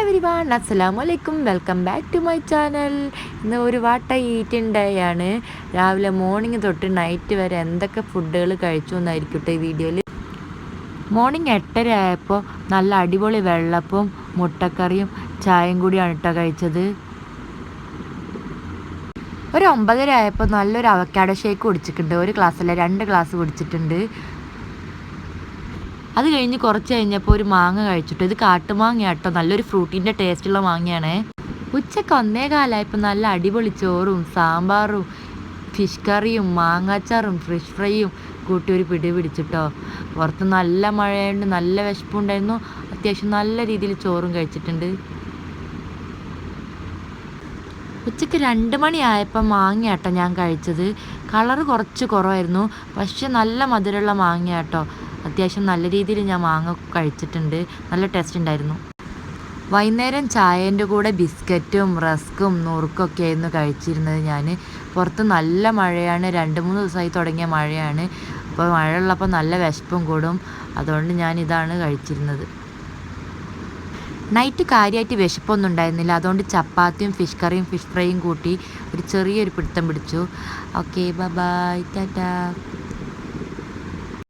Everyone അസ്സലാമു അലൈക്കും welcome back to my channel. ഇന്ന് ഒരു വാട്ട ഈറ്റിംഗ് ഡേ ആണ്. രാവിലെ മോർണിംഗ് തൊട്ട് നൈറ്റ് വരെ എന്തൊക്കെ ഫുഡുകൾ കഴിച്ചു എന്നായിരിക്കട്ടെ ഈ വീഡിയോയിൽ. മോർണിംഗ് 8:30 ആയപ്പോൾ നല്ല അടിപൊളി വെള്ളപ്പവും മുട്ടക്കറിയും ചായയും കൂടിയാണ് കേട്ടോ കഴിച്ചത്. ഒരു 9:30 ആയപ്പോൾ നല്ലൊരു അവക്കാഡോ ഷേക്ക് കുടിച്ചിട്ടുണ്ട്. ഒരു ഗ്ലാസ്സല്ല 2 ഗ്ലാസ് കുടിച്ചിട്ടുണ്ട്. അത് കഴിഞ്ഞ് കുറച്ച് കഴിഞ്ഞപ്പോൾ ഒരു മാങ്ങ കഴിച്ചിട്ട്, ഇത് കാട്ടുമാങ്ങ കേട്ടോ, നല്ലൊരു ഫ്രൂട്ടിൻ്റെ ടേസ്റ്റുള്ള മാങ്ങയാണ്. ഉച്ചക്ക് 1:15 നല്ല അടിപൊളി ചോറും സാമ്പാറും ഫിഷ് കറിയും മാങ്ങാച്ചാറും ഫിഷ് ഫ്രൈയും കൂട്ടി ഒരു പിടി പിടിച്ചിട്ടോ. പുറത്ത് നല്ല മഴയുണ്ട്, നല്ല വിശപ്പുണ്ടായിരുന്നു. അത്യാവശ്യം നല്ല രീതിയിൽ ചോറും കഴിച്ചിട്ടുണ്ട്. ഉച്ചയ്ക്ക് 2 മണിയായപ്പോൾ മാങ്ങ കേട്ടോ ഞാൻ കഴിച്ചത്. കളറ് കുറച്ച് കുറവായിരുന്നു, പക്ഷെ നല്ല മധുരമുള്ള മാങ്ങ കേട്ടോ. അത്യാവശ്യം നല്ല രീതിയിൽ ഞാൻ മാങ്ങ കഴിച്ചിട്ടുണ്ട്, നല്ല ടേസ്റ്റ് ഉണ്ടായിരുന്നു. വൈകുന്നേരം ചായേൻ്റെ കൂടെ ബിസ്ക്കറ്റും റസ്ക്കും നുറുക്കൊക്കെ ആയിരുന്നു കഴിച്ചിരുന്നത് ഞാൻ. പുറത്ത് നല്ല മഴയാണ്, 2-3 ദിവസമായി തുടങ്ങിയ മഴയാണ്. അപ്പോൾ മഴയുള്ളപ്പോൾ നല്ല വിശപ്പും കൂടും, അതുകൊണ്ട് ഞാൻ ഇതാണ് കഴിച്ചിരുന്നത്. നൈറ്റ് കാര്യമായിട്ട് വിശപ്പൊന്നും ഉണ്ടായിരുന്നില്ല, അതുകൊണ്ട് ചപ്പാത്തിയും ഫിഷ് കറിയും ഫിഷ് ഫ്രൈയും കൂട്ടി ഒരു ചെറിയൊരു പിടുത്തം പിടിച്ചു. Okay, bye bye, Tata.